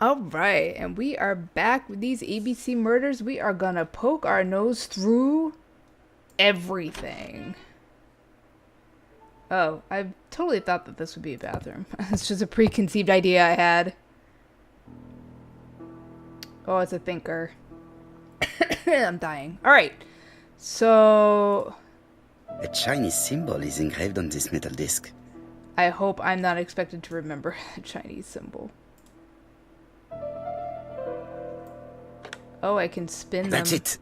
Alright, and we are back with these ABC murders. We are gonna poke our nose through everything. Oh, I totally thought that this would be a bathroom. It's just a preconceived idea I had. Oh, it's a thinker. I'm dying. Alright, so... A Chinese symbol is engraved on this metal disc. I hope I'm not expected to remember a Chinese symbol. Oh, I can spin them. That's it.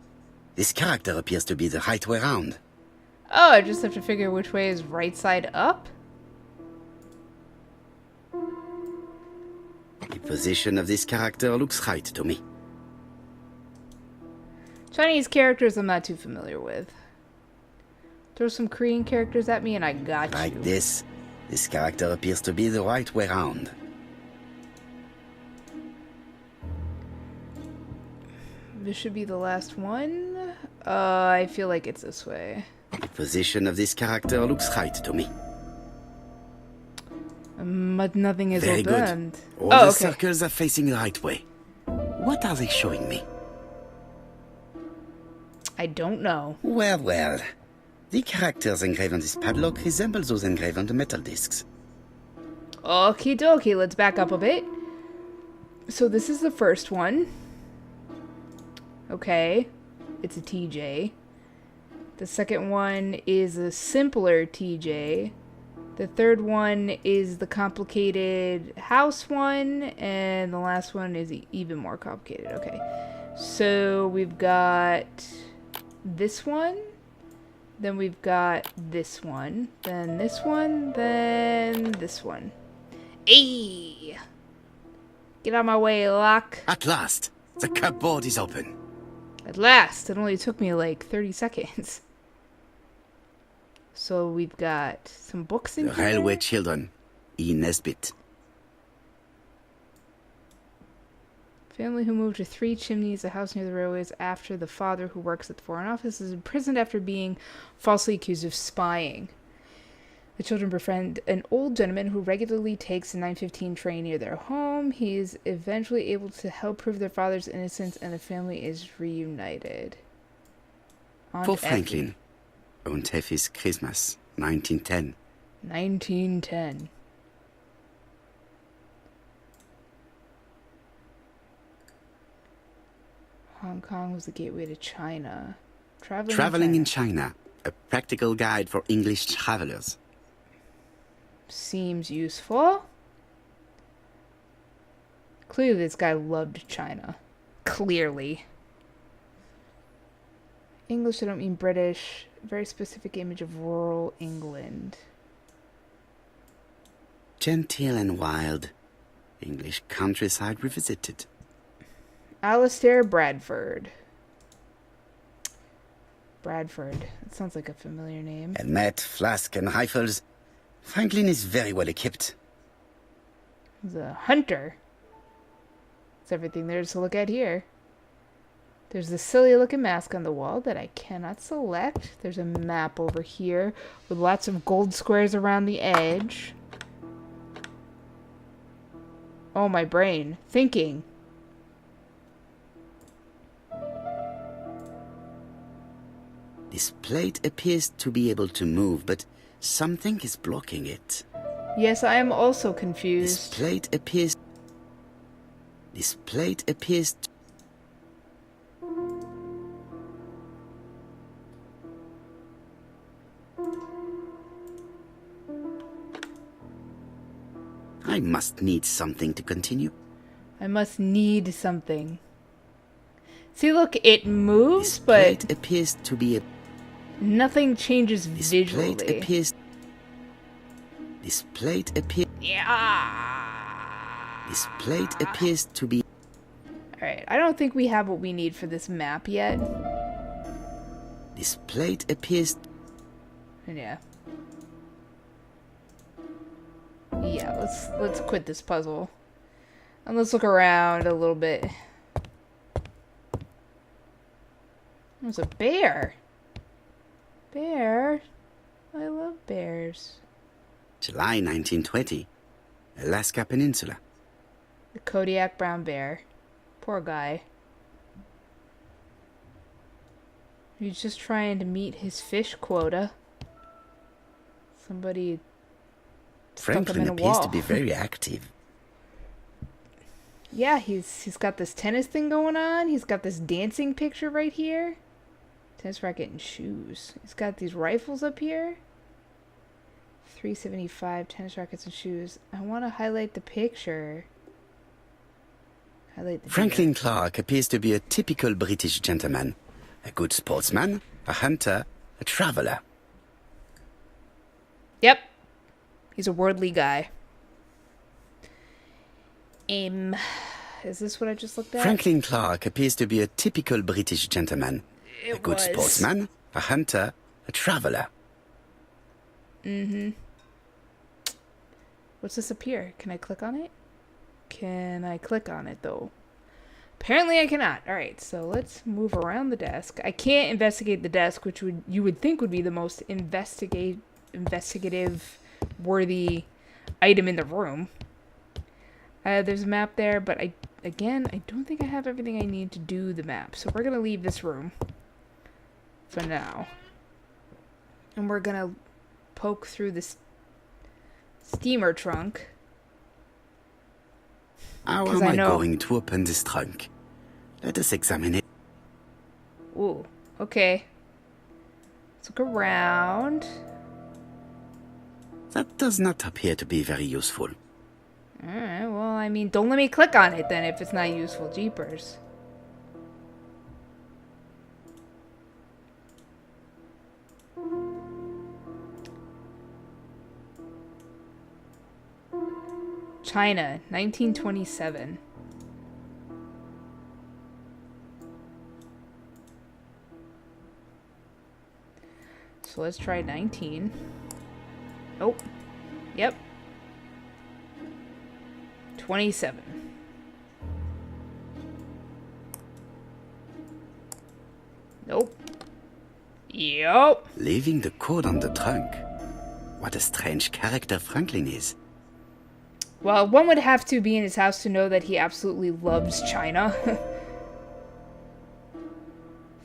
This character appears to be the right way round. Oh, I just have to figure which way is right side up? The position of this character looks right to me. Chinese characters I'm not too familiar with. Throw some Korean characters at me and I got you. Like this character appears to be the right way round. This should be the last one. I feel like it's this way. The position of this character looks right to me. But nothing is Very opened. good. All the circles are facing the right way. What are they showing me? I don't know. Well. The characters engraved on this padlock resemble those engraved on the metal discs. Okie dokie, let's back up a bit. So this is the first one. Okay, it's a TJ. The second one is a simpler TJ. The third one is the complicated house one. And the last one is even more complicated. Okay, so we've got this one. Then we've got this one. Then this one. Then this one. Ayy! Get out of my way, Locke. At last, the cupboard is open. At last! It only took me like 30 seconds. So we've got some books in The here. Railway Children, E. Nesbit. Family who moved to Three Chimneys, a house near the railways, after the father who works at the Foreign Office is imprisoned after being falsely accused of spying. The children befriend an old gentleman who regularly takes the 9:15 train near their home. He is eventually able to help prove their father's innocence, and the family is reunited. For Franklin. Aunt Effie's Christmas, 1910. 1910. Hong Kong was the gateway to China. Traveling in China. A practical guide for English travelers. Seems useful. Clearly this guy loved China. Clearly. English, I don't mean British. Very specific image of rural England. Genteel and wild. English countryside revisited. Alistair Bradford. Bradford. That sounds like a familiar name. Helmet, flask, and rifles. Franklin is very well equipped. He's a hunter. That's everything there is to look at here. There's the silly looking mask on the wall that I cannot select. There's a map over here with lots of gold squares around the edge. Oh, my brain. Thinking. This plate appears to be able to move, but something is blocking it. Yes, I am also confused. This plate appears... I must need something to continue. I must need something. See, look, it moves, This but plate appears to be a... nothing changes This visually. plate appears... This plate appears... Yeah. This plate appears to be... Alright, I don't think we have what we need for this map yet. This plate appears... Yeah. Yeah, let's quit this puzzle. And let's look around a little bit. There's a bear. Bear? I love bears. July 1920. Alaska Peninsula. The Kodiak brown bear. Poor guy. He's just trying to meet his fish quota. Somebody stuck him Franklin in a appears wall. to be very active. Yeah, he's got this tennis thing going on. He's got this dancing picture right here. Tennis racket and shoes. He's got these rifles up here. 375 tennis rackets and shoes. I want to highlight the picture. Highlight the Franklin Clark appears to be a typical British gentleman. A good sportsman, a hunter, a traveler. Yep. He's a worldly guy. Is this what I just looked at? Franklin Clark appears to be a typical British gentleman. A good sportsman, a hunter, a traveler. Mm-hmm. What's this up here? Can I click on it? Can I click on it, though? Apparently I cannot. Alright, so let's move around the desk. I can't investigate the desk, which you would think would be the most investigative worthy item in the room. There's a map there, but I don't think I have everything I need to do the map. So we're going to leave this room for now. And we're going to poke through this steamer trunk. How am I going to open this trunk? Let us examine it. Ooh, okay. Let's look around. That does not appear to be very useful. Alright, well, I mean, don't let me click on it then if it's not useful. Jeepers. China, 1927. So let's try 19. Oh. Yep. 27. Nope. Yup. Leaving the code on the trunk. What a strange character Franklin is. Well, one would have to be in his house to know that he absolutely loves China.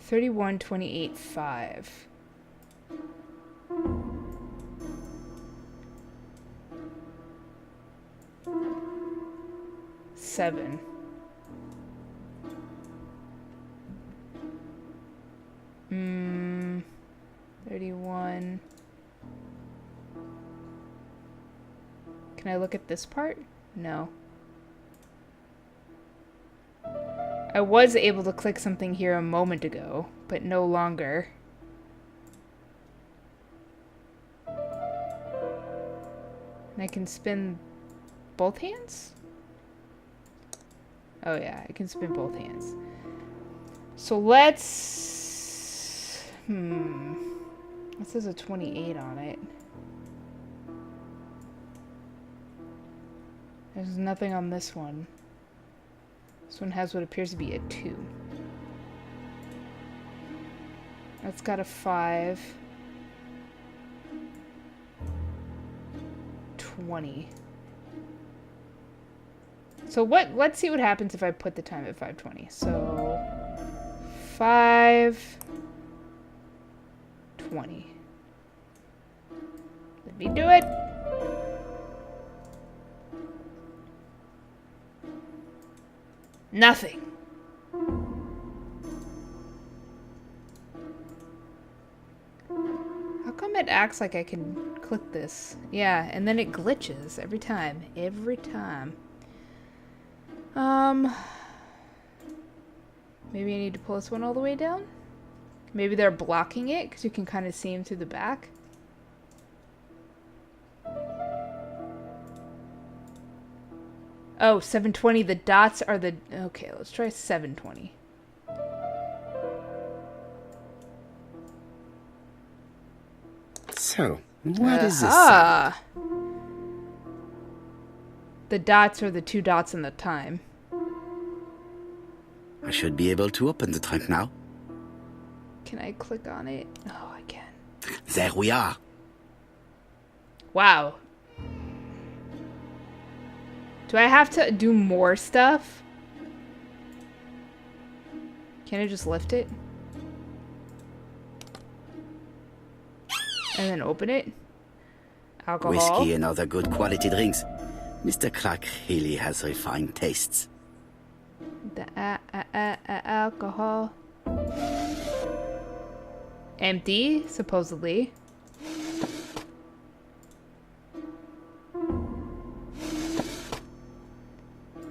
3128.5. Seven. Hmm. 31. Can I look at this part? No. I was able to click something here a moment ago, but no longer. And I can spin both hands? Oh yeah, I can spin both hands. So let's... This says a 28 on it. There's nothing on this one. This one has what appears to be a 2. That's got a 5. 20. So let's see what happens if I put the time at 5:20. So 5:20. Let me do it. Nothing. How come it acts like I can click this? Yeah, and then it glitches every time. Every time. Maybe I need to pull this one all the way down? Maybe they're blocking it because you can kind of see them through the back. Oh, 720. The dots are the... Okay, let's try 720. So, what is this? The dots are the 2 dots in the time. I should be able to open the trunk now. Can I click on it? Oh, I can. There we are. Wow. Do I have to do more stuff? Can I just lift it? And then open it? Alcohol. Whiskey and other good quality drinks. Mr. Clark really has refined tastes. The alcohol. Empty, supposedly.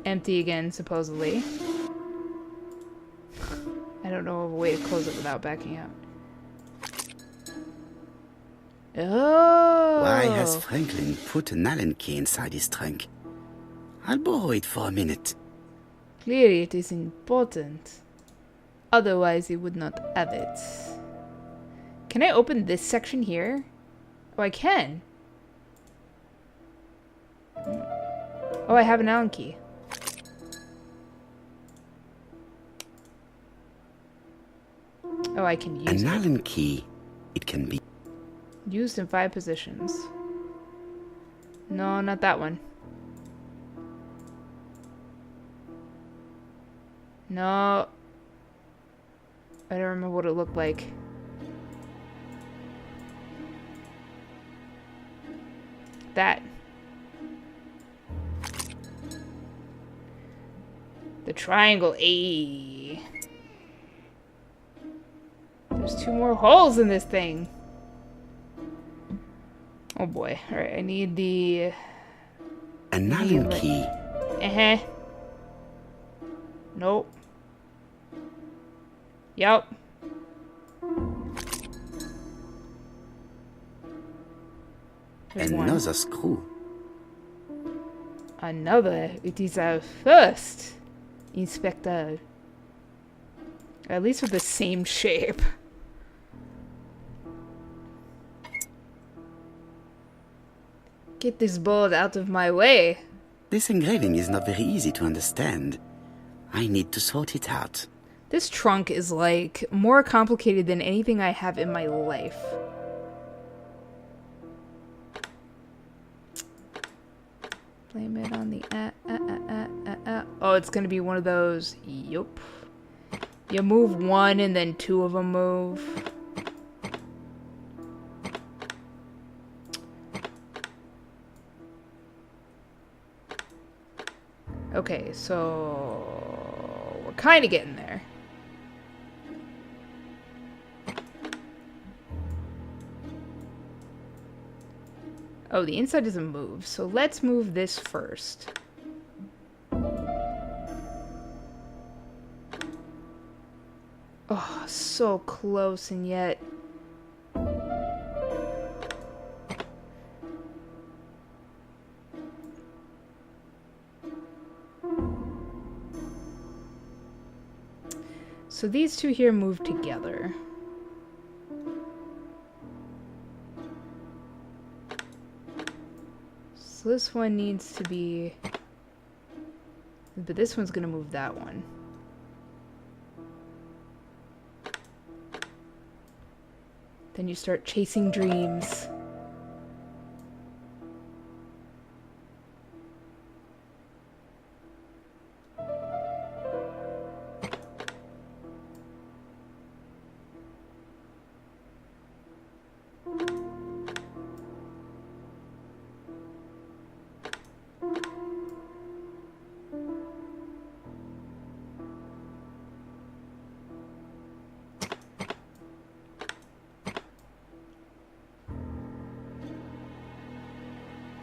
Empty again, supposedly. I don't know of a way to close it without backing out. Oh! Why has Franklin put an Allen key inside his trunk? I'll borrow it for a minute. Clearly it is important. Otherwise he would not have it. Can I open this section here? Oh, I can. Oh, I have an Allen key. Oh, I can use An it. Allen key. It can be Used in 5 positions. No, not that one. No. I don't remember what it looked like. That. The triangle. A. There's 2 more holes in this thing. Oh boy. Alright, I need the... an Allen key. Uh-huh. Nope. Yup. There's one. Another screw. Another. It is our first, Inspector. At least with the same shape. Get this board out of my way. This engraving is not very easy to understand. I need to sort it out. This trunk is like more complicated than anything I have in my life. Blame it on the Oh, it's gonna be one of those. Yup. You move one and then 2 of them move. Okay, so we're kind of getting there. Oh, the inside doesn't move, so let's move this first. Oh, so close and yet... So these 2 here move together. So this one needs to be... But this one's gonna move that one. Then you start chasing dreams.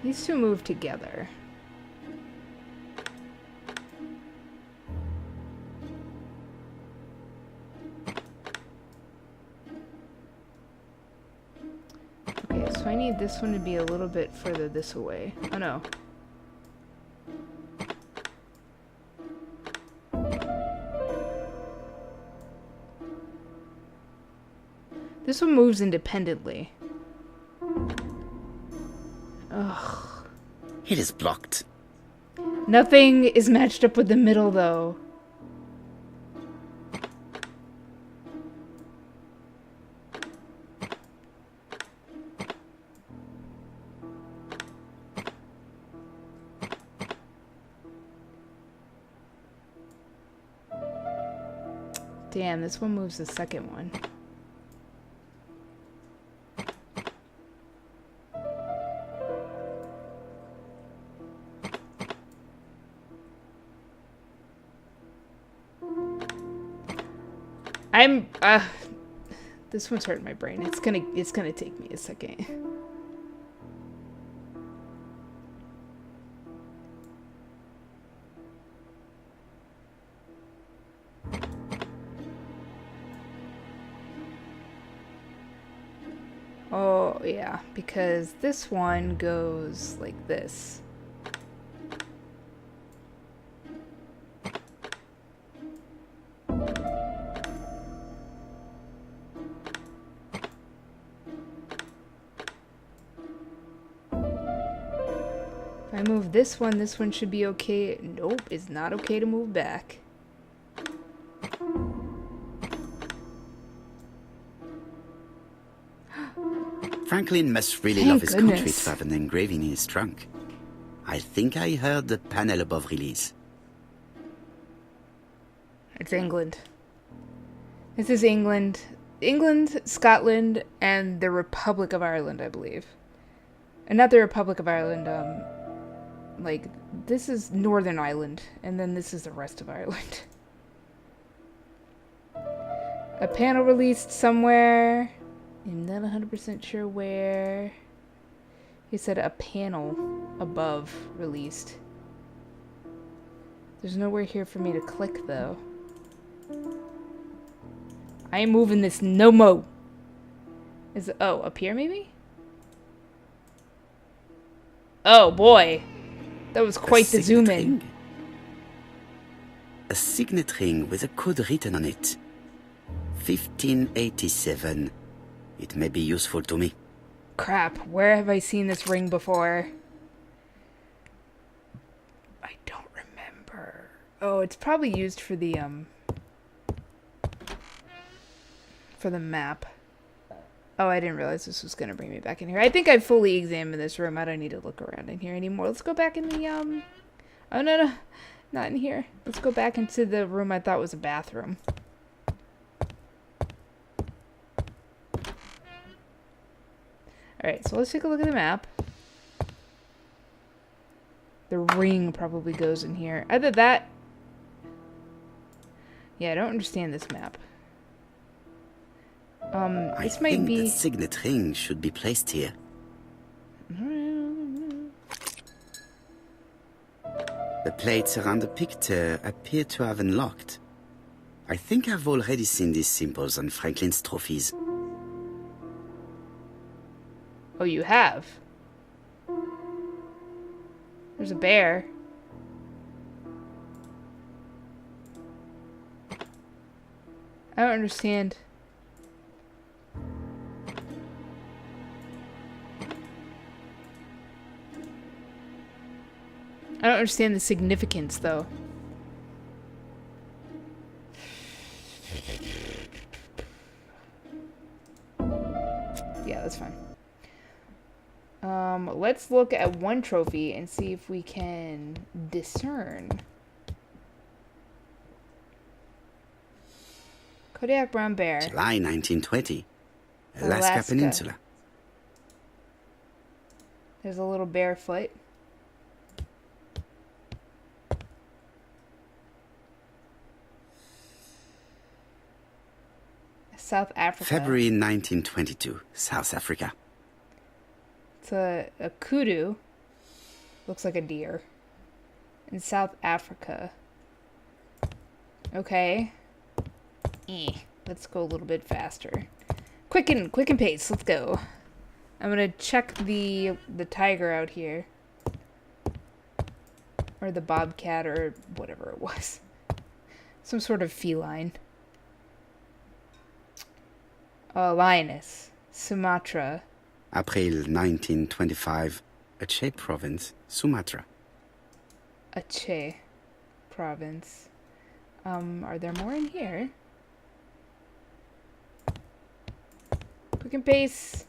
These 2 move together. Okay, so I need this one to be a little bit further this way. Oh no. This one moves independently. Ugh. It is blocked. Nothing is matched up with the middle, though. Damn, this one moves the second one. This one's hurting my brain. It's gonna take me a second. Oh, yeah, because this one goes like this. If I move this one should be okay. Nope, it's not okay to move back. Franklin must really love his country to have an engraving in his trunk. I think I heard the panel above release. It's England. This is England. England, Scotland, and the Republic of Ireland, I believe. And not the Republic of Ireland, like, this is Northern Ireland, and then this is the rest of Ireland. A panel released somewhere. I'm not 100% sure where. He said a panel above released. There's nowhere here for me to click, though. I ain't moving this no mo. Is it, oh, up here maybe? Oh boy. That was quite the zoom in. A signet ring with a code written on it. 1587. It may be useful to me. Crap, where have I seen this ring before? I don't remember. Oh, it's probably used for the map. Oh, I didn't realize this was gonna bring me back in here. I think I've fully examined this room. I don't need to look around in here anymore. Let's go back in the oh no, not in here. Let's go back into the room I thought was a bathroom. Alright, so let's take a look at the map. The ring probably goes in here. Either that... Yeah, I don't understand this map. This might be... I think the signet ring should be placed here. The plates around the picture appear to have unlocked. I think I've already seen these symbols on Franklin's trophies. Oh, you have? There's a bear. I don't understand. I don't understand the significance, though. Yeah, that's fine. Let's look at one trophy and see if we can discern. Kodiak brown bear. July 1920. Alaska Peninsula. There's a little bear foot. South Africa. February 1922. South Africa. It's a kudu. Looks like a deer. In South Africa. Okay. Let's go a little bit faster. Quick and pace. Let's go. I'm gonna check the tiger out here. Or the bobcat or whatever it was. Some sort of feline. Lioness. Sumatra. April 1925. Aceh Province, Sumatra. Aceh Province. Are there more in here? Quick and pace.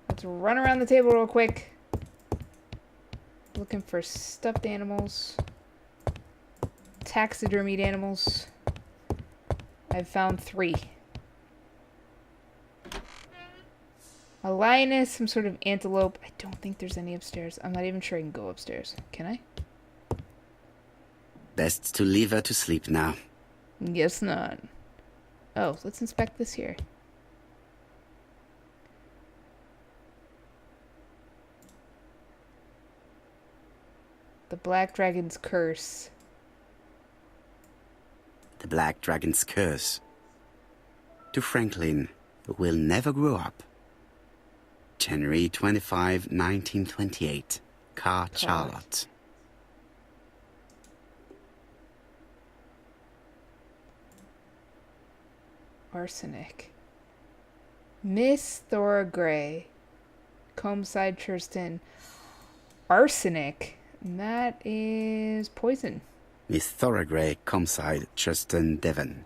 Let's run around the table real quick. Looking for stuffed animals. Taxidermied animals. I've found 3. A lioness, some sort of antelope. I don't think there's any upstairs. I'm not even sure I can go upstairs. Can I? Best to leave her to sleep now. Guess not. Oh, let's inspect this here. The Black Dragon's Curse. The Black Dragon's Curse. To Franklin, who will never grow up. January 25, 1928. Car Charlotte. Arsenic. Miss Thora Gray. Combside Churston. Arsenic. And that is poison. Miss Thora Gray, Combside, Churston, Devon.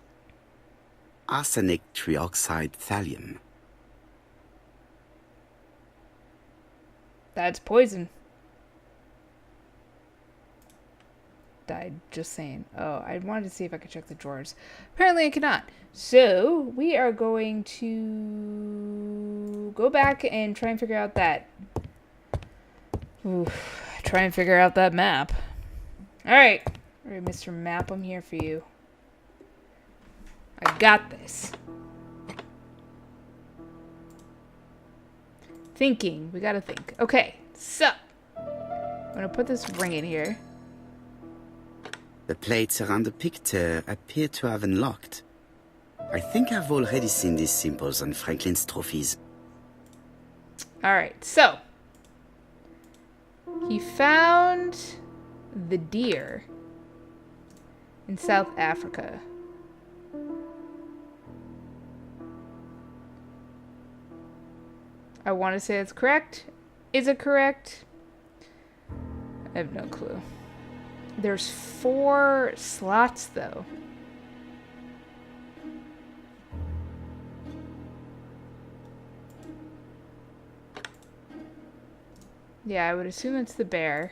Arsenic trioxide thallium. That's poison. Died, just saying. Oh, I wanted to see if I could check the drawers. Apparently I cannot. So, we are going to go back and try and figure out that. Oof. Try and figure out that map. Alright. Alright, Mr. Map, I'm here for you. I got this. Thinking. We gotta think. Okay, so. I'm gonna put this ring in here. The plates around the picture appear to have unlocked. I think I've already seen these symbols on Franklin's trophies. Alright, so. He found the deer in South Africa. I want to say that's correct. Is it correct? I have no clue. There's 4 slots, though. Yeah, I would assume it's the bear.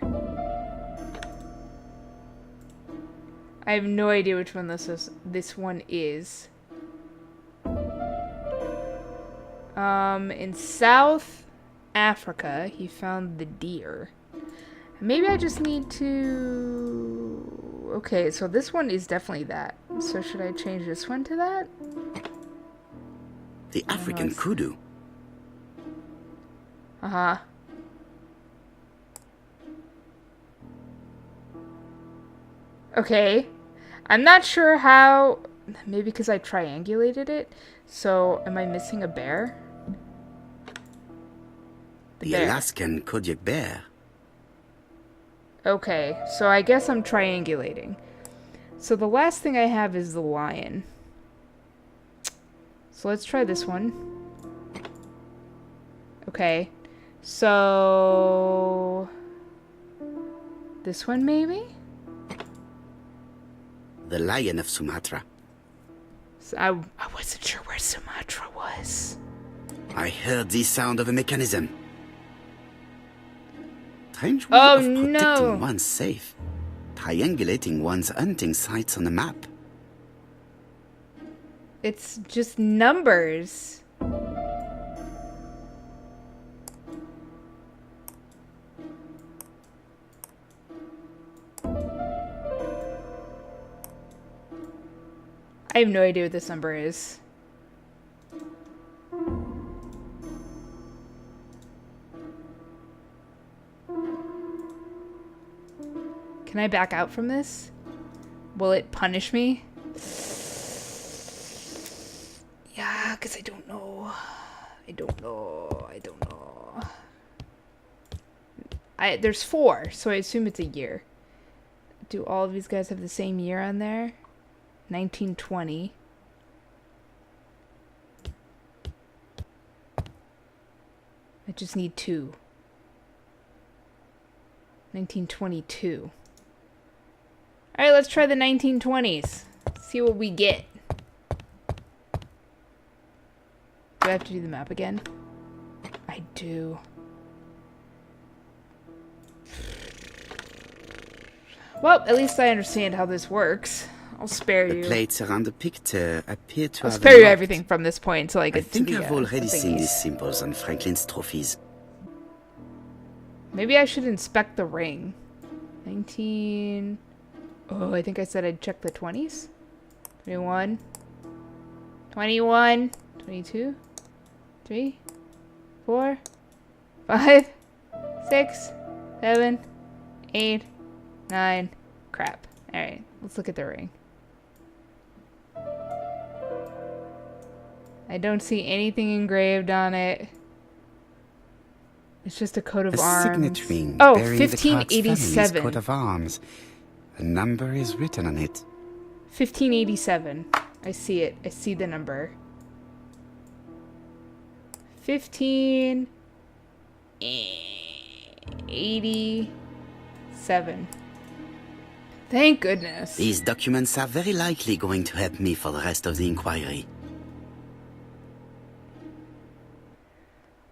I have no idea which one this one is. In South Africa, he found the deer. Maybe I just need to... Okay, so this one is definitely that. So should I change this one to that? The African kudu. Uh-huh. Okay. I'm not sure how... Maybe because I triangulated it. So, am I missing a bear? The bear. Alaskan Kodiak bear. Okay, so I guess I'm triangulating. So the last thing I have is the lion. So let's try this one. Okay. So... This one, maybe? The lion of Sumatra. So I wasn't sure where Sumatra was. I heard the sound of a mechanism. Strange way of protecting one's safe. Triangulating one's hunting sites on a map. It's just numbers. I have no idea what this number is. Can I back out from this? Will it punish me? Yeah, because I don't know. I don't know. There's 4, so I assume it's a year. Do all of these guys have the same year on there? 1920. I just need 2. 1922. Alright, let's try the 1920s. See what we get. Do I have to do the map again? I do. Well, at least I understand how this works. I'll spare The you. plates around the picture appear to I'll have spare you unlocked. everything from this point until I I get to think the I've already seen thingies. these symbols on Franklin's trophies. Maybe I should inspect the ring. 19... Oh, I think I said I'd check the 20s. 21. 21. 22. 3. 4. 5. 6. 7. 8. 9. Crap. Alright, let's look at the ring. I don't see anything engraved on it. It's just a coat of A arms. signet ring Oh, bearing the Clark's family's 1587. coat of arms. A number is written on it. 1587. I see it. I see the number. 1587. Thank goodness. These documents are very likely going to help me for the rest of the inquiry.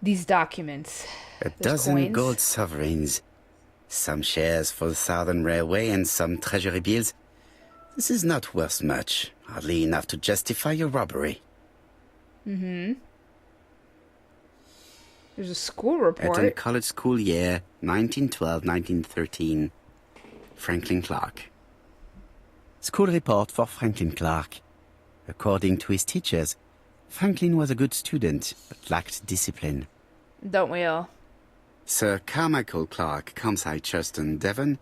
These documents. A Those dozen coins. gold sovereigns. Some shares for the Southern Railway and some treasury bills. This is not worth much. Hardly enough to justify your robbery. Mm-hmm. There's a school report. Eton College School Year, 1912-1913. Franklin Clark. School report for Franklin Clark. According to his teachers, Franklin was a good student, but lacked discipline. Don't we all? Sir Carmichael Clark, Campside, Churston, Devon,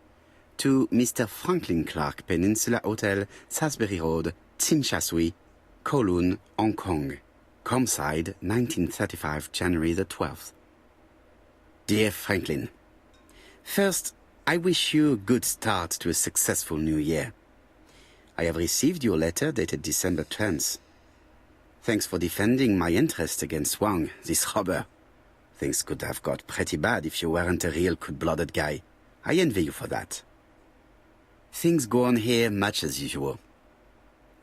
to Mr. Franklin Clark, Peninsula Hotel, Salisbury Road, Tsimsha Kowloon, Hong Kong. Campside, 1935, January the 12th. Dear Franklin, first, I wish you a good start to a successful new year. I have received your letter dated December 10th. Thanks for defending my interest against Wang, this robber. Things could have got pretty bad if you weren't a real cold-blooded guy. I envy you for that. Things go on here much as usual.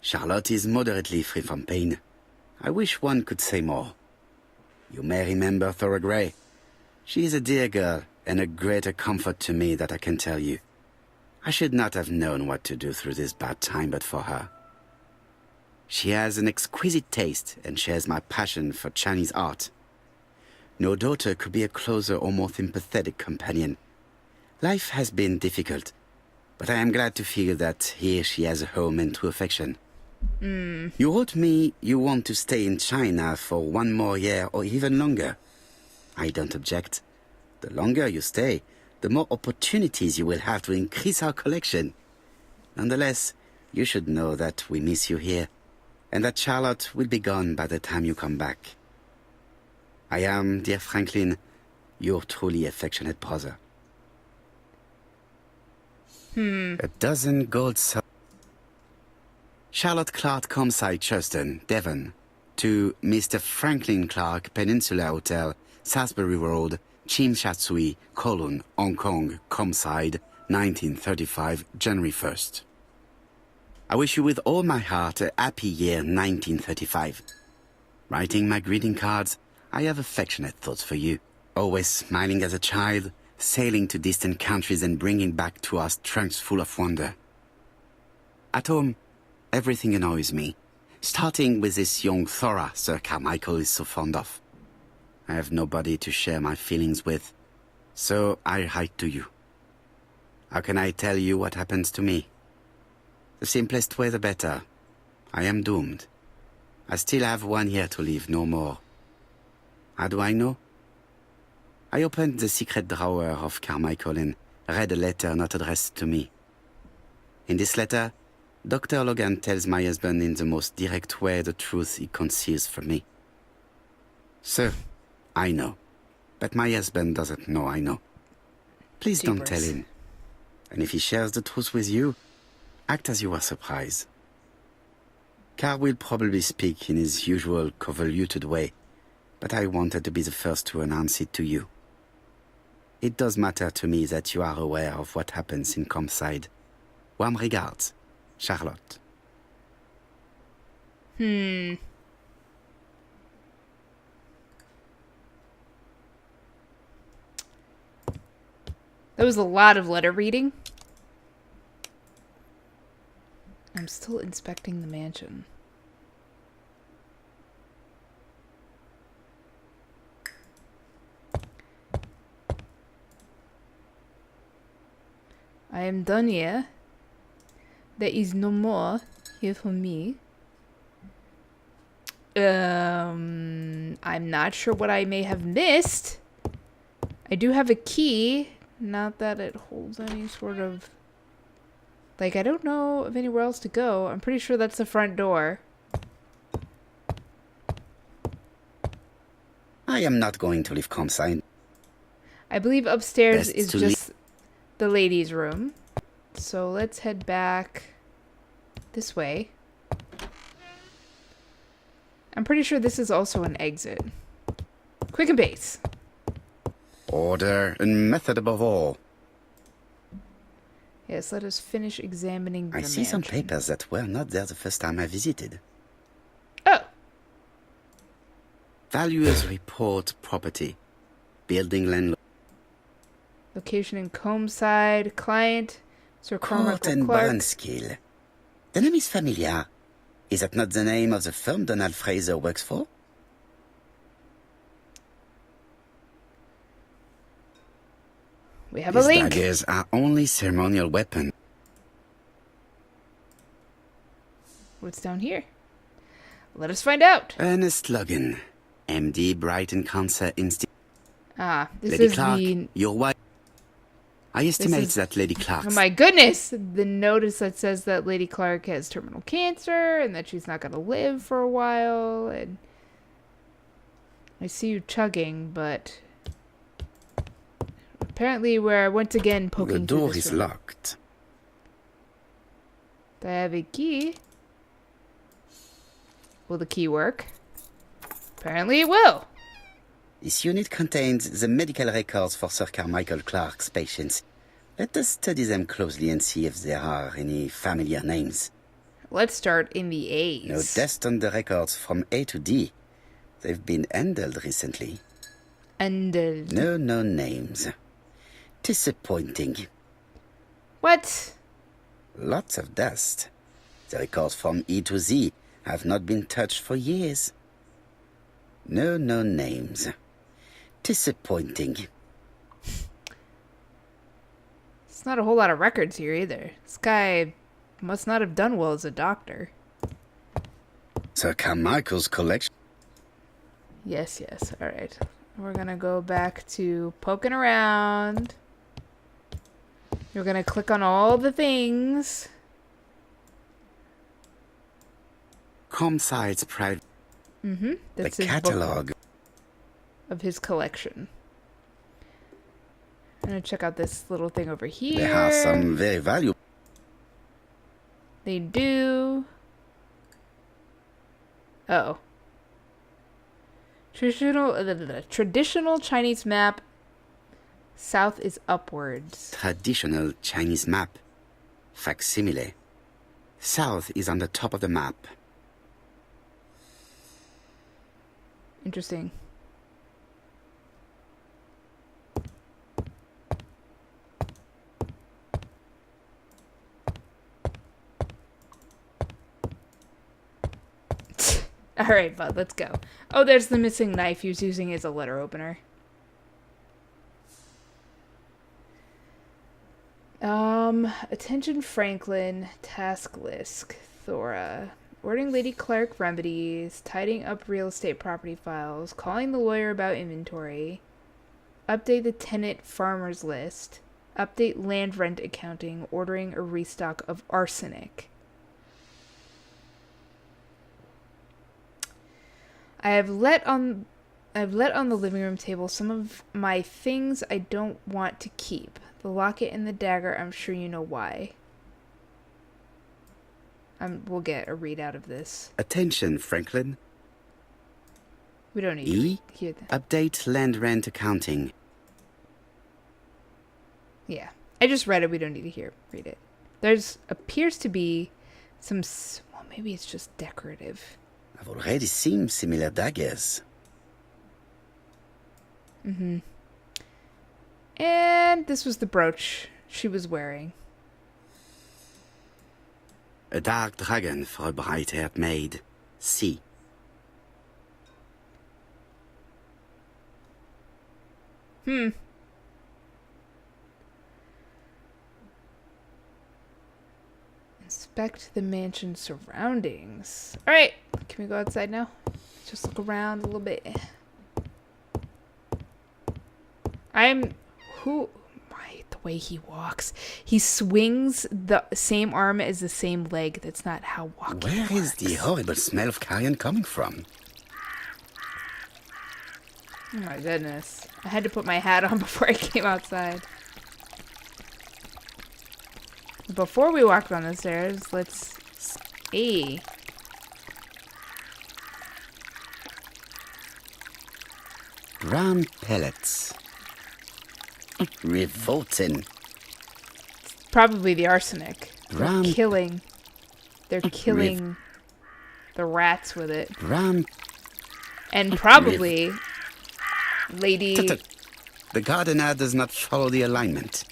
Charlotte is moderately free from pain. I wish one could say more. You may remember Thora Gray. She is a dear girl and a greater comfort to me that I can tell you. I should not have known what to do through this bad time but for her. She has an exquisite taste and shares my passion for Chinese art. No daughter could be a closer or more sympathetic companion. Life has been difficult, but I am glad to feel that here she has a home and true affection. You wrote me you want to stay in China for 1 more year or even longer. I don't object. The longer you stay, the more opportunities you will have to increase our collection. Nonetheless, you should know that we miss you here, and that Charlotte will be gone by the time you come back. I am, dear Franklin, your truly affectionate brother. A dozen gold Charlotte Clark, Campside, Churston, Devon, to Mr. Franklin Clark, Peninsula Hotel, Salisbury Road, Chim Sha Tsui, Kowloon, Hong Kong, Campside, 1935, January 1st. I wish you with all my heart a happy year 1935. Writing my greeting cards, I have affectionate thoughts for you. Always smiling as a child, sailing to distant countries and bringing back to us trunks full of wonder. At home, everything annoys me, starting with this young Thora Sir Carmichael is so fond of. I have nobody to share my feelings with, so I write to you. How can I tell you what happens to me? The simplest way the better. I am doomed. I still have 1 year to live, no more. How do I know? I opened the secret drawer of Carmichael and read a letter not addressed to me. In this letter, Dr. Logan tells my husband in the most direct way the truth he conceals from me. Sir, I know, but my husband doesn't know I know. Please don't tell him. And if he shares the truth with you, act as you were surprised. Carl will probably speak in his usual convoluted way, but I wanted to be the first to announce it to you. It does matter to me that you are aware of what happens in Campside. Warm regards, Charlotte. That was a lot of letter reading. I'm still inspecting the mansion. I am done here. There is no more here for me. I'm not sure what I may have missed. I do have a key. Not that it holds any sort of... Like, I don't know of anywhere else to go. I'm pretty sure that's the front door. I am not going to leave campsite. I believe upstairs Best is to just the ladies' room. So let's head back this way. I'm pretty sure this is also an exit. Quick and base. Order and method above all. Yes, let us finish examining the I see some mansion. papers that were not there the first time I visited. Oh! Valuers report property. Building landlord. Location in Combside. Client, Sir Court Cormac and Clark. Brunskill. The name is familiar. Is that not the name of the firm Donald Fraser works for? We have a These link. daggers are only ceremonial weapons. What's down here? Let us find out. Ernest Logan, MD, Brighton Cancer Institute. Ah, this Lady is Clark, the... your wife. I estimate is- that Lady Clark's... Oh my goodness! The notice that says that Lady Clark has terminal cancer and that she's not going to live for a while. And I see you chugging, but apparently we're once again poking The through door this is room. locked. Do I have a key? Will the key work? Apparently it will. This unit contains the medical records for Sir Carmichael Clark's patients. Let us study them closely and see if there are any familiar names. Let's start in the A's. No test on the records from A to D. They've been handled recently. And No known names. Disappointing. what? Lots of dust. The records from E to Z have not been touched for years. No known names. Disappointing. It's not a whole lot of records here either. This guy must not have done well as a doctor. Sir Carmichael's collection. Yes, yes. All right. We're going to go back to poking around. We're going to click on all the things. Comside's private. The The catalog. of his collection. I'm going to check out this little thing over here. There are some very valuable. They do. Oh. Traditional Chinese map. South is upwards. Traditional Chinese map. Facsimile. South is on the top of the map. Interesting. All right, bud, let's go. Oh, there's the missing knife he was using as a letter opener. Attention Franklin, task list, Thora. Ordering Lady Clark remedies, tidying up real estate property files, calling the lawyer about inventory, update the tenant farmers list, update land rent accounting, ordering a restock of arsenic. I've let on the living room table some of my things I don't want to keep. The locket and the dagger, I'm sure you know why. We'll get a readout of this. Attention, Franklin. We don't need E. to hear that. Update land rent accounting. Yeah. I just read it. We don't need to read it. There's appears to be some... Well, maybe it's just decorative. I've already seen similar daggers. And this was the brooch she was wearing. A dark dragon for a bright-haired maid. C. Inspect the mansion surroundings. Alright, can we go outside now? Just look around a little bit. The way he walks. He swings the same arm as the same leg. That's not how walking Where works. is the horrible smell of carrion coming from? Oh my goodness. I had to put my hat on before I came outside. Before we walk down the stairs, let's... Hey. Brown pellets. Revolting. Probably the arsenic. Brown... They're killing the rats with it. Brown... And probably... Lady... The gardener does not follow the alignment.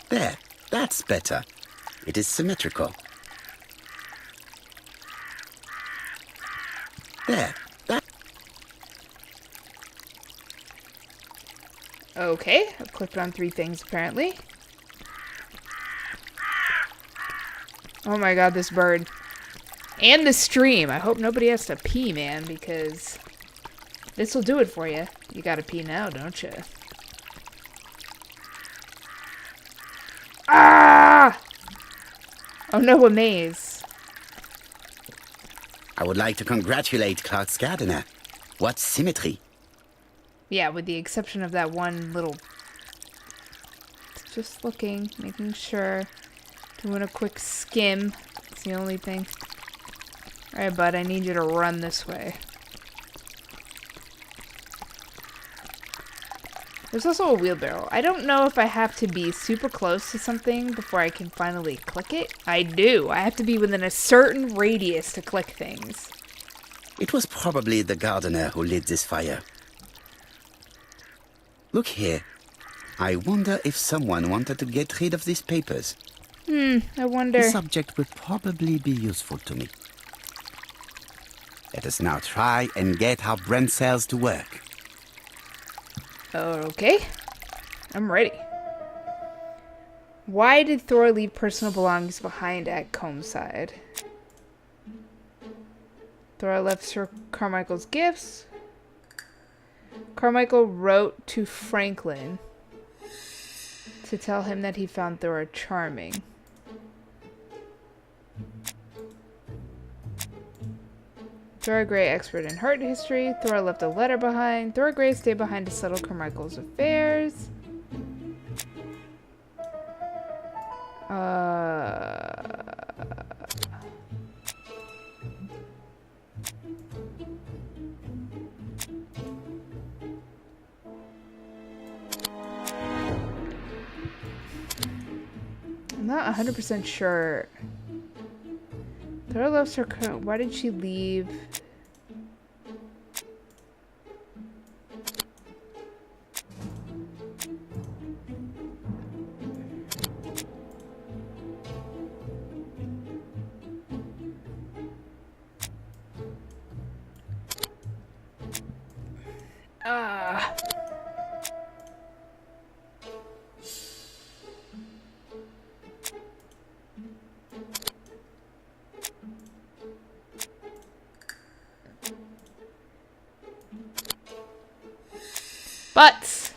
There, that's better. It is symmetrical. There, that... Okay, I've clicked on 3 things apparently. Oh my god, this bird. And the stream. I hope nobody has to pee, man, because this will do it for you. You gotta pee now, don't you? Ah! Oh no, a maze. I would like to congratulate Clark's gardener. What symmetry. Yeah, with the exception of that one little... Just looking, making sure. Doing a quick skim. It's the only thing. Alright, bud, I need you to run this way. There's also a wheelbarrow. I don't know if I have to be super close to something before I can finally click it. I do. I have to be within a certain radius to click things. It was probably the gardener who lit this fire. Look here. I wonder if someone wanted to get rid of these papers. I wonder... The subject would probably be useful to me. Let us now try and get our brain cells to work. Okay. I'm ready. Why did Thor leave personal belongings behind at Combs' side? Thor left Sir Carmichael's gifts. Carmichael wrote to Franklin to tell him that he found Thor charming. Thora Gray, expert in heart history. Thora left a letter behind. Thora Gray stayed behind to settle Carmichael's affairs. I'm not 100% sure. Thora loves her. Why did she leave? But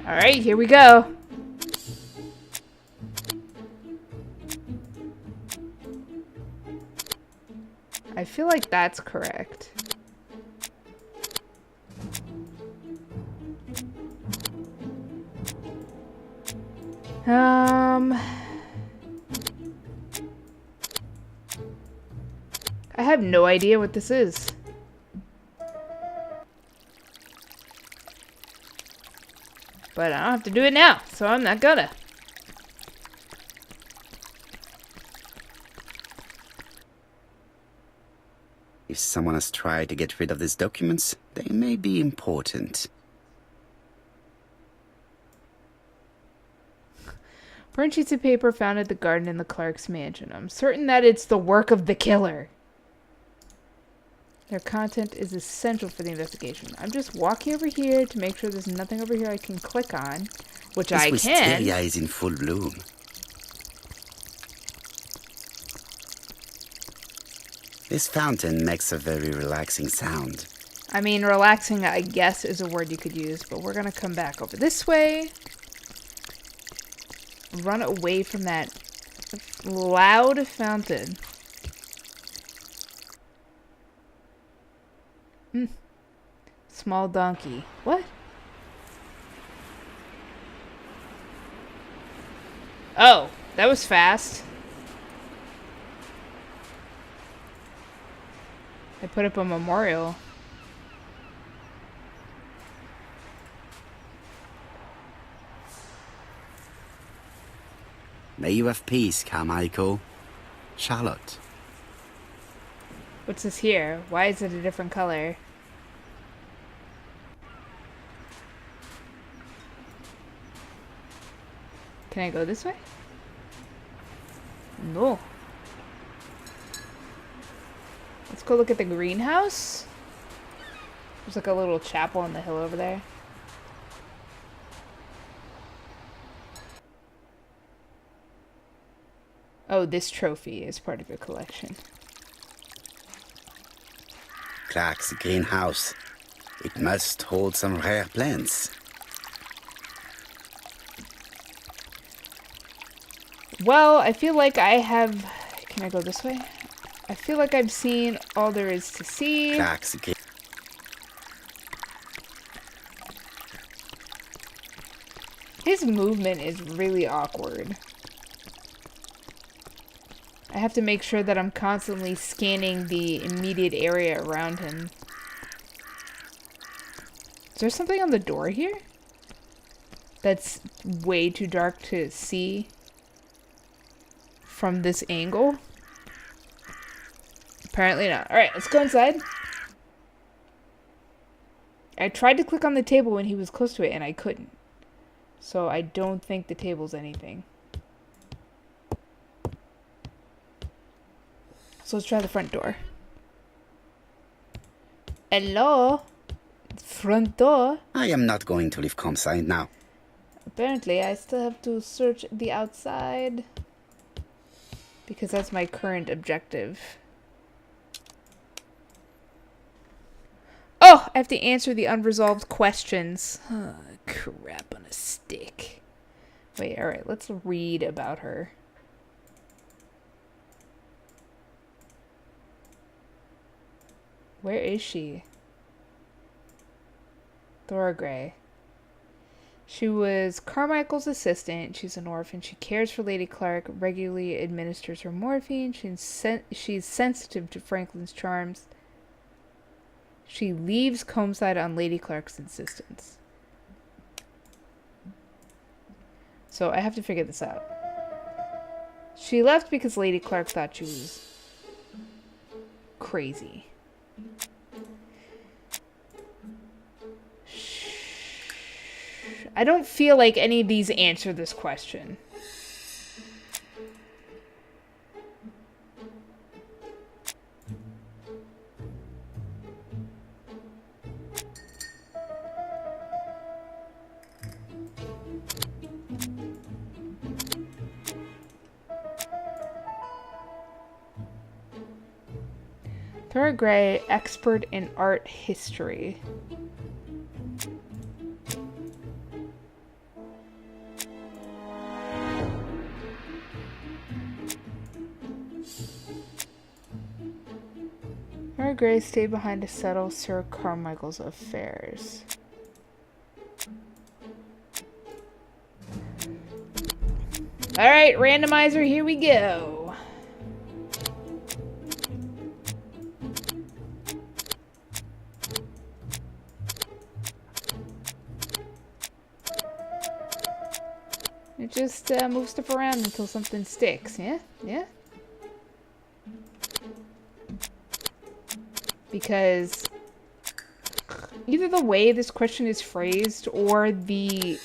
all right, here we go. I feel like that's correct. I have no idea what this is. But I don't have to do it now, so I'm not gonna. If someone has tried to get rid of these documents, they may be important. Burnt sheets of paper found at the garden in the Clark's mansion. I'm certain that it's the work of the killer. Their content is essential for the investigation. I'm just walking over here to make sure there's nothing over here I can click on, which I can. This wisteria is in full bloom. This fountain makes a very relaxing sound. I mean, relaxing, I guess, is a word you could use, but we're gonna come back over this way. Run away from that loud fountain. Small donkey. What? Oh, that was fast. I put up a memorial. May you have peace, Carmichael. Charlotte. What's this here? Why is it a different color? Can I go this way? No. Let's go look at the greenhouse. There's like a little chapel on the hill over there. Oh, this trophy is part of your collection. Clark's greenhouse. It must hold some rare plants. Well, I feel like I have... Can I go this way? I feel like I've seen all there is to see. Clark's His movement is really awkward. I have to make sure that I'm constantly scanning the immediate area around him. Is there something on the door here? That's way too dark to see from this angle? Apparently not. Alright, let's go inside. I tried to click on the table when he was close to it and I couldn't. So I don't think the table's anything. So let's try the front door. Hello? Front door? I am not going to leave campsite now. Apparently, I still have to search the outside. Because that's my current objective. Oh! I have to answer the unresolved questions. Oh, crap on a stick. Wait, alright, let's read about her. Where is she? Thora Gray. She was Carmichael's assistant. She's an orphan. She cares for Lady Clark, regularly administers her morphine. She's sensitive to Franklin's charms. She leaves Comeside on Lady Clark's insistence. So I have to figure this out. She left because Lady Clark thought she was crazy. I don't feel like any of these answer this question. Thora Gray, expert in art history. Thora Gray stayed behind to settle Sir Carmichael's affairs. Alright, randomizer, here we go. just move stuff around until something sticks, yeah? Yeah? Because either the way this question is phrased or the,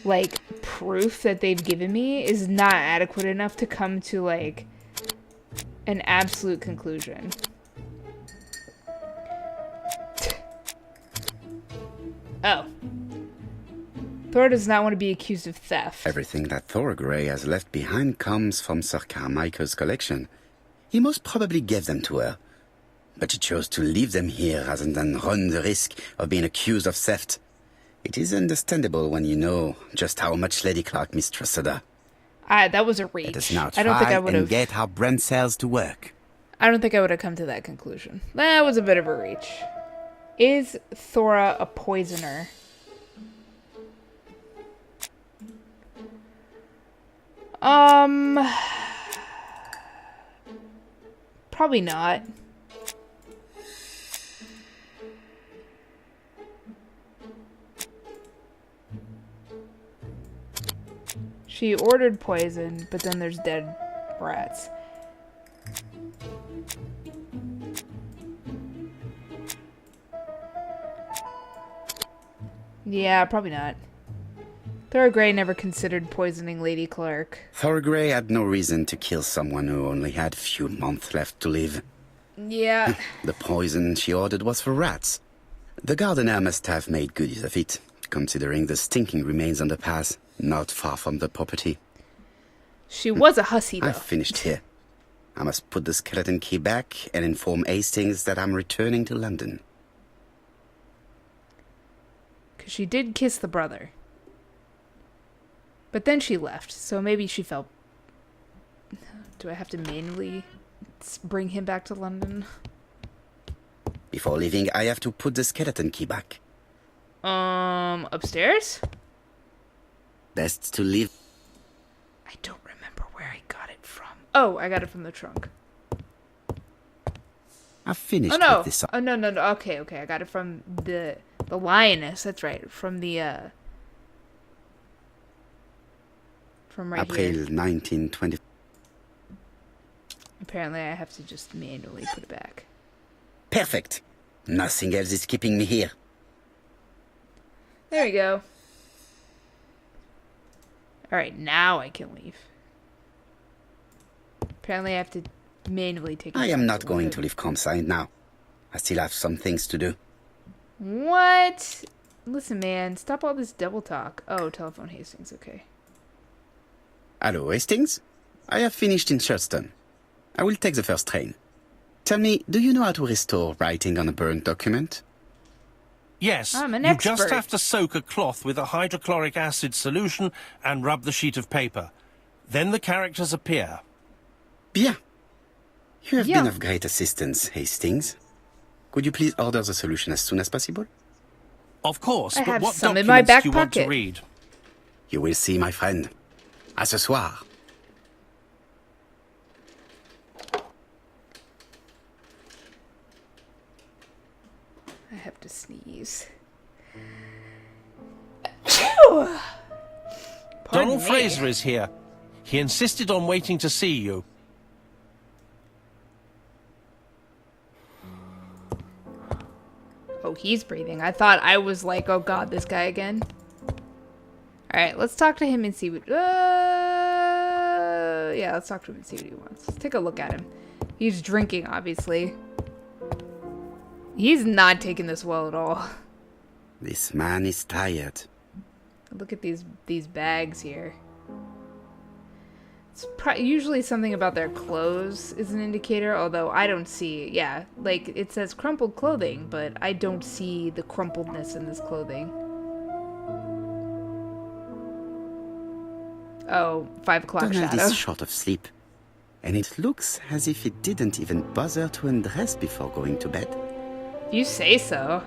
like, proof that they've given me is not adequate enough to come to, like, an absolute conclusion. Oh. Thor does not want to be accused of theft. Everything that Thor Grey has left behind comes from Sir Carmichael's collection. He most probably gave them to her. But she chose to leave them here rather than run the risk of being accused of theft. It is understandable when you know just how much Lady Clark mistrusted her. That was a reach. Let us now I don't think I try would and have. get our brain cells to work. I don't think I would have come to that conclusion. That was a bit of a reach. Is Thora a poisoner? Probably not. She ordered poison, but then there's dead rats. Yeah, probably not. Thora Grey never considered poisoning Lady Clark. Thor Grey had no reason to kill someone who only had few months left to live. Yeah. The poison she ordered was for rats. The gardener must have made good use of it, considering the stinking remains on the path, not far from the property. She was a hussy, though. I've finished here. I must put the skeleton key back and inform Hastings that I'm returning to London. Because she did kiss the brother. But then she left, so maybe she felt... Do I have to manually bring him back to London? Before leaving, I have to put the skeleton key back. Upstairs? Best to leave. I don't remember where I got it from. Oh, I got it from the trunk. I've finished Oh, no. with this. Oh, no. Okay. I got it from the lioness. That's right. From the, from right April here. 1920. Apparently, I have to just manually put it back. Perfect. Nothing else is keeping me here. There we go. Alright, now I can leave. Apparently I have to manually take it I am back not going London. to leave Comside now. I still have some things to do. What? Listen, man, stop all this double talk. Oh, telephone Hastings, okay. Hello, Hastings? I have finished in Shurston. I will take the first train. Tell me, do you know how to restore writing on a burnt document? Yes, I'm an you expert. just have to soak a cloth with a hydrochloric acid solution and rub the sheet of paper. Then the characters appear. Bien. You have Bien. been of great assistance, Hastings. Could you please order the solution as soon as possible? Of course, I but have what some in my documents back do you want to pocket. read? You will see, my friend. À ce soir. I have to sneeze. Achoo! Pardon Donald me. Fraser is here. He insisted on waiting to see you. Oh, he's breathing. I thought I was like, oh god, this guy again. Alright, let's talk to him and see what... yeah, let's talk to him and see what he wants. Let's take a look at him. He's drinking, obviously. He's not taking this well at all. This man is tired. Look at these bags here. It's usually something about their clothes is an indicator, although I don't see... Yeah, like, it says crumpled clothing, but I don't see the crumpledness in this clothing. Oh, 5 o'clock Donald shadow. is short of sleep. And it looks as if he didn't even bother to undress before going to bed. You say so.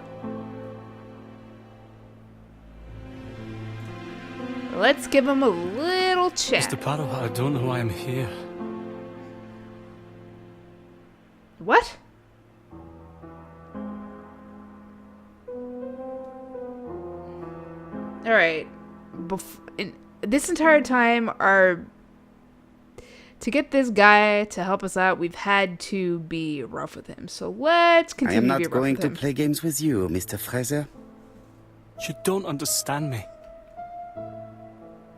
Let's give him a little chat. Mr. Padua, I don't know why I'm here. What? Alright. this entire time, to get this guy to help us out, we've had to be rough with him. So let's I continue am to not be rough going with to him. play games with you, Mr. Fraser. You don't understand me.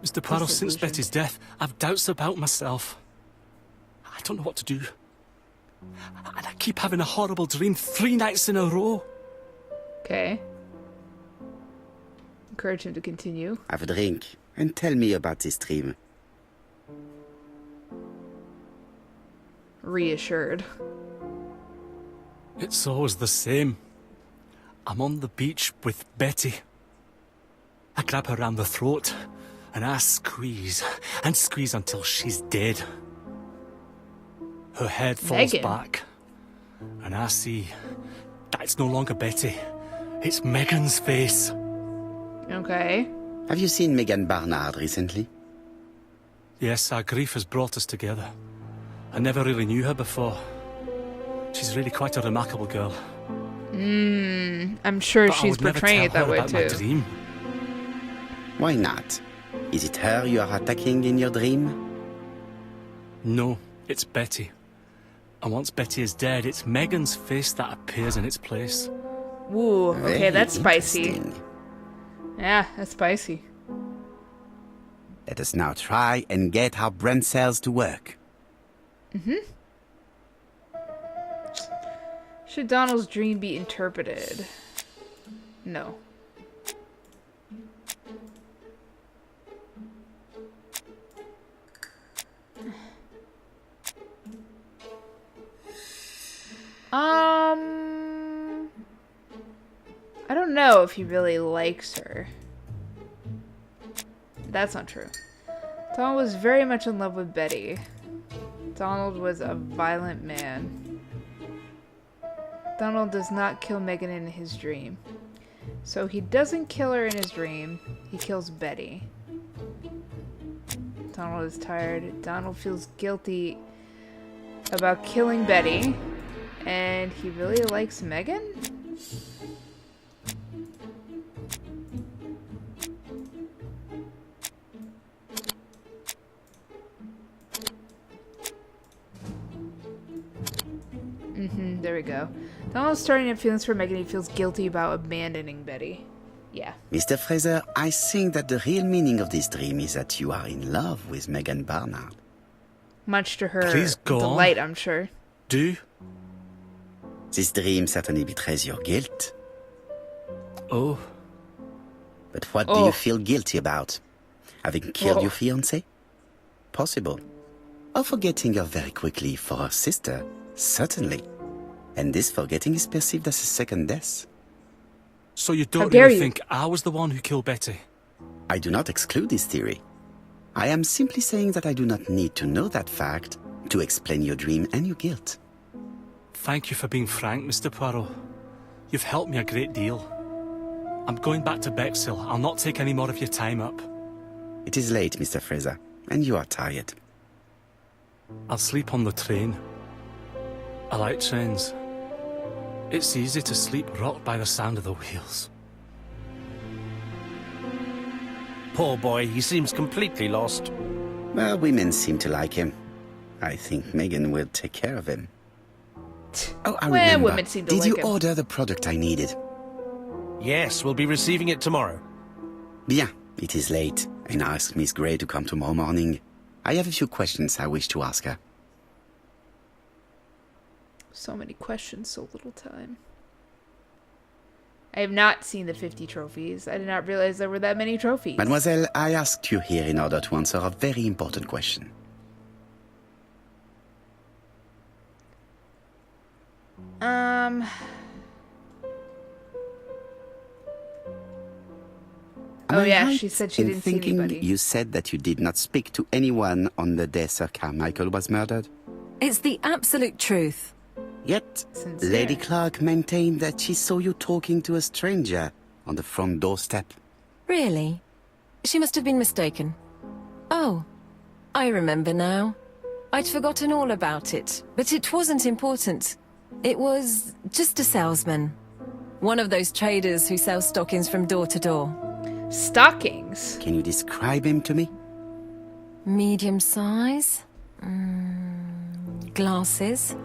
Mr. Poirot, since Disillusioned. Betty's death, I've doubts about myself. I don't know what to do. And I keep having a horrible dream 3 nights in a row. Okay. Encourage him to continue. Have a drink and tell me about this dream. Reassured. It's always the same. I'm on the beach with Betty. I grab her round the throat, and I squeeze, and squeeze until she's dead. Her head falls Megan. back, and I see that it's no longer Betty. It's Megan's face. Okay. Have you seen Megan Barnard recently? Yes, our grief has brought us together. I never really knew her before. She's really quite a remarkable girl. I'm sure But I she's would never portraying it tell that her way about my too. dream. Why not? Is it her you are attacking in your dream? No, it's Betty. And once Betty is dead, it's Megan's face that appears in its place. Ooh, okay, Very that's spicy. interesting. Yeah, that's spicy. Let us now try and get our brain cells to work. Should Donald's dream be interpreted? No. I don't know if he really likes her. That's not true. Donald was very much in love with Betty. Donald was a violent man. Donald does not kill Megan in his dream. So he doesn't kill her in his dream. He kills Betty. Donald is tired. Donald feels guilty about killing Betty. And he really likes Megan? There we go. Donald's starting to have feelings for Megan. He feels guilty about abandoning Betty. Yeah. Mr. Fraser, I think that the real meaning of this dream is that you are in love with Megan Barnard. Much to her Please go on. delight, I'm sure. Do? This dream certainly betrays your guilt. Oh, But what do Oh. you feel guilty about? Having killed Oh. your fiancé? Possible. Or forgetting her very quickly for her sister? Certainly. And this forgetting is perceived as a second death. so you How don't dare really you. think I was the one who killed Betty? I do not exclude this theory. I am simply saying that I do not need to know that fact to explain your dream and your guilt. Thank you for being frank, Mr. Poirot. You've helped me a great deal. I'm going back to Bexhill. I'll not take any more of your time up. It is late, Mr. Fraser, and you are tired. I'll sleep on the train. I like trains. It's easy to sleep rocked by the sound of the wheels. Poor boy, he seems completely lost. Well, women seem to like him. I think Megan will take care of him. Oh, I Well, remember. women seem to Did like you him. order the product I needed? Yes, we'll be receiving it tomorrow. Bien, it is late, and I asked Miss Gray to come tomorrow morning. I have a few questions I wish to ask her. So many questions, so little time. I have not seen the 50 trophies. I did not realize there were that many trophies. Mademoiselle, I asked you here in order to answer a very important question. Am Oh, I yeah, right she said she in didn't see thinking anybody. You said that you did not speak to anyone on the day Sir Carmichael was murdered. It's the absolute truth. Yet, Sincere. Lady Clark maintained that she saw you talking to a stranger on the front doorstep. Really? She must have been mistaken. Oh, I remember now. I'd forgotten all about it, but it wasn't important. It was just a salesman. One of those traders who sell stockings from door to door. Stockings? Can you describe him to me? Medium size. Glasses.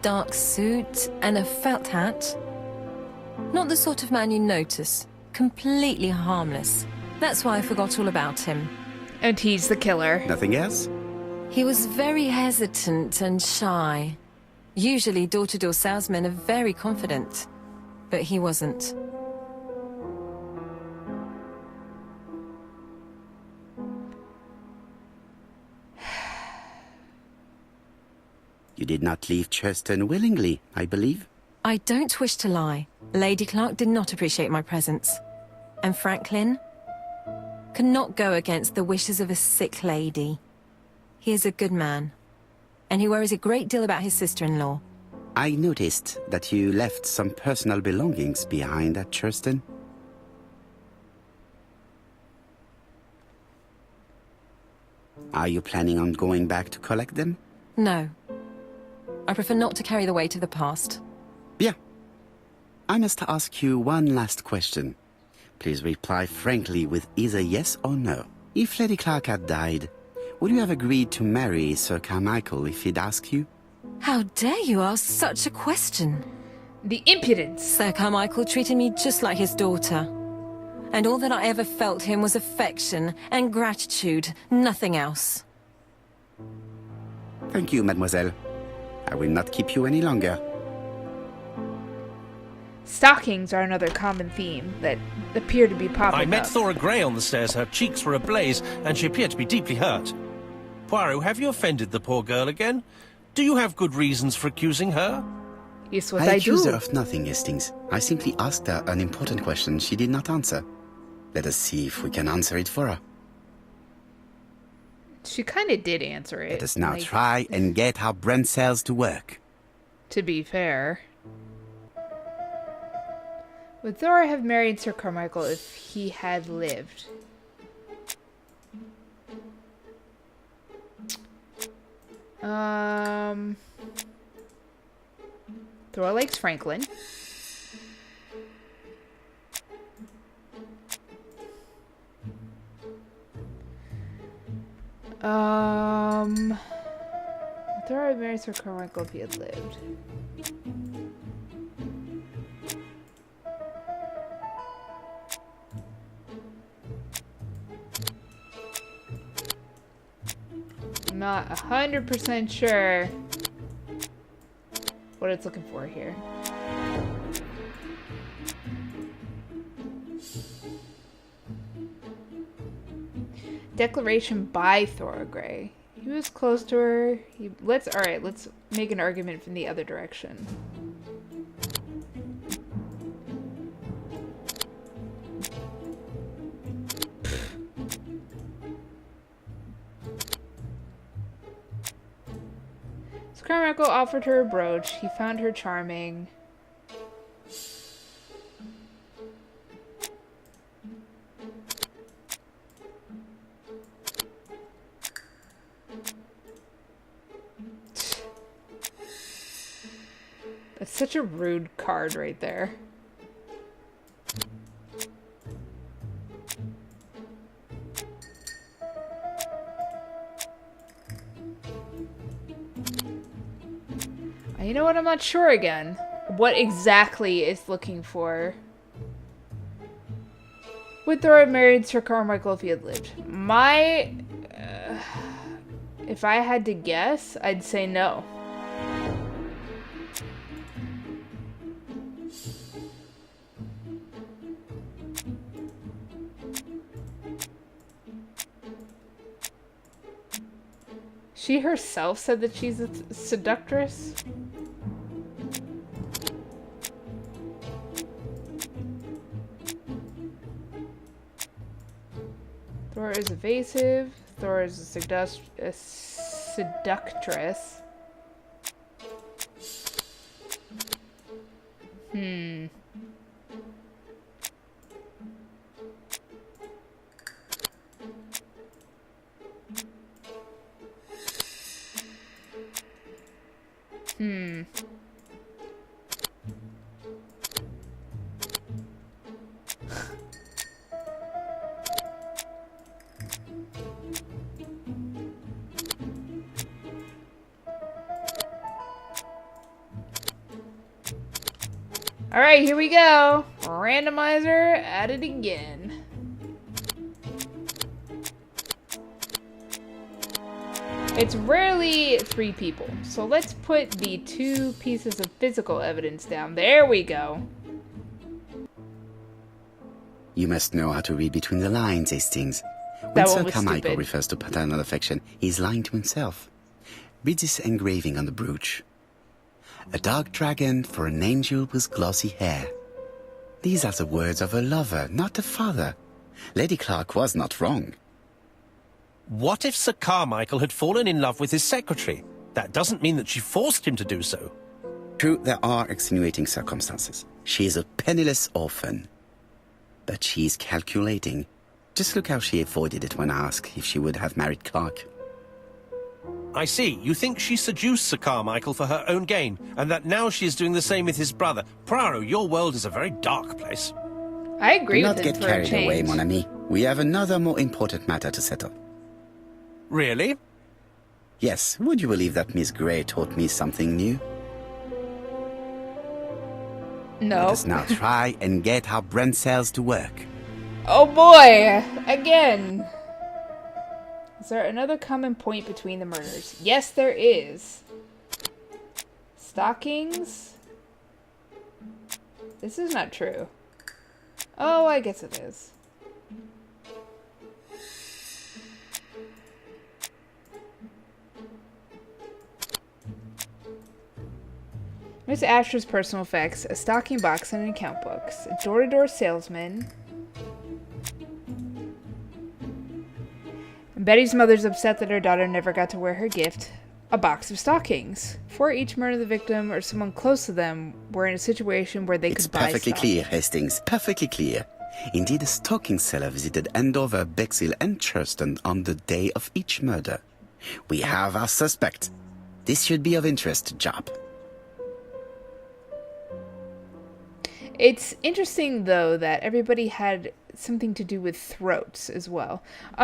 Dark suit and a felt hat. Not the sort of man you notice. Completely harmless. That's why I forgot all about him. And he's the killer. Nothing else? He was very hesitant and shy. Usually door-to-door salesmen are very confident. But he wasn't. You did not leave Churton willingly, I believe. I don't wish to lie. Lady Clark did not appreciate my presence. And Franklin could not go against the wishes of a sick lady. He is a good man. And he worries a great deal about his sister-in-law. I noticed that you left some personal belongings behind at Churton. Are you planning on going back to collect them? No. I prefer not to carry the weight of the past. Bien. I must ask you one last question. Please reply frankly with either yes or no. If Lady Clark had died, would you have agreed to marry Sir Carmichael if he'd asked you? How dare you ask such a question? The impudence! Sir Carmichael treated me just like his daughter. And all that I ever felt him was affection and gratitude, nothing else. Thank you, mademoiselle. I will not keep you any longer. Stockings are another common theme that appear to be popping I met up. Thora Grey on the stairs. Her cheeks were ablaze, and she appeared to be deeply hurt. Poirot, have you offended the poor girl again? Do you have good reasons for accusing her? Yes, what I I accuse do. her of nothing, Hastings. I simply asked her an important question she did not answer. Let us see if we can answer it for her. She kind of did answer it. Let us now like, try and get our brain cells to work. To be fair. Would Thora have married Sir Carmichael if he had lived? Thora likes Franklin. Would Thora have married Sir Carmichael if he had lived? I'm not 100% sure what it's looking for here. Declaration by Thora Grey. He was close to her. Alright, let's make an argument from the other direction. Carmichael offered her a brooch. He found her charming. That's such a rude card right there. You know what? I'm not sure again. What exactly is looking for? Would Thora have married Sir Carmichael if he had lived? If I had to guess, I'd say no. She herself said that she's a seductress. Thora is evasive. Thora is a seductress. Alright, here we go. Randomizer at it again. It's rarely 3 people, so let's put the 2 pieces of physical evidence down. There we go. You must know how to read between the lines, Hastings. When That Sir one was Carmichael stupid. refers to paternal affection, he's lying to himself. Read this engraving on the brooch. A dark dragon for an angel with glossy hair. These are the words of a lover, not a father. Lady Clark was not wrong. What if Sir Carmichael had fallen in love with his secretary? That doesn't mean that she forced him to do so. True, there are extenuating circumstances. She is a penniless orphan. But she's calculating. Just look how she avoided it when asked if she would have married Clark. I see. You think she seduced Sir Carmichael for her own gain, and that now she is doing the same with his brother. Poirot, your world is a very dark place. I agree Do with not him get for a carried away, change. mon ami. We have another more important matter to settle. Really? Yes, would you believe that Miss Grey taught me something new? No. Let us now try and get our brain cells to work. Oh boy! Again! Is there another common point between the murders? Yes, there is. Stockings? This is not true. Oh, I guess it is. Miss Asher's personal effects, a stocking box and an account books, a door-to-door salesman. And Betty's mother's upset that her daughter never got to wear her gift, a box of stockings. For each murder, the victim or someone close to them were in a situation where they It's could buy perfectly stuff. clear, Hastings, perfectly clear. Indeed, a stocking seller visited Andover, Bexhill and Churston on the day of each murder. We have our suspect. This should be of interest, Jop. It's interesting, though, that everybody had something to do with throats as well.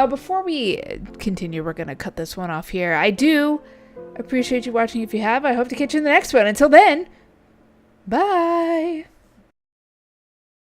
Before we continue, we're going to cut this one off here. I do appreciate you watching if you have. I hope to catch you in the next one. Until then, bye!